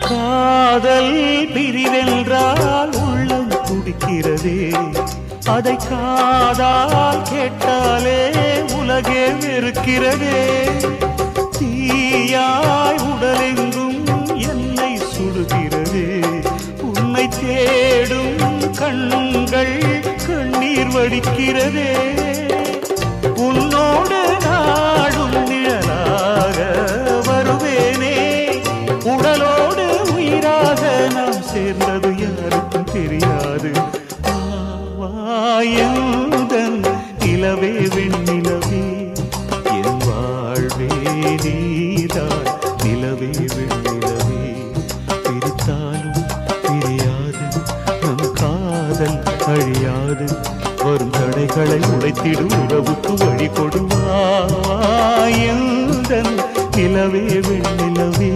காதல் பிரிவென்றால் உள்ளம் துடிக்கிறதே, அதை காதால் கேட்டாலே உலகே வெறுக்கிறதே. தீயாய் உடலெங்கும் என்னை சுடுகிறதே, உன்னை தேடும் கண்கள் கண்ணீர் வடிக்கிறதே. உன்னோடு நாடும் நிழலாக வருவேனே, உடலோடு உயிராக நாம் சேர்ந்தது யாருக்கும் தெரியாது. வாயந்தன் நிலவே வெண்ணிலவே, என் வாழ்வே நீதான் நிலவே வெண்ணிலவே. பிரித்தாலும் பிரியாது நம் காதல் அழியாது, வரும் தடைகளை உடைத்திடும் உறவுக்கு வழி கொடுவாயந்தன் நிலவே வெண்ணிலவே.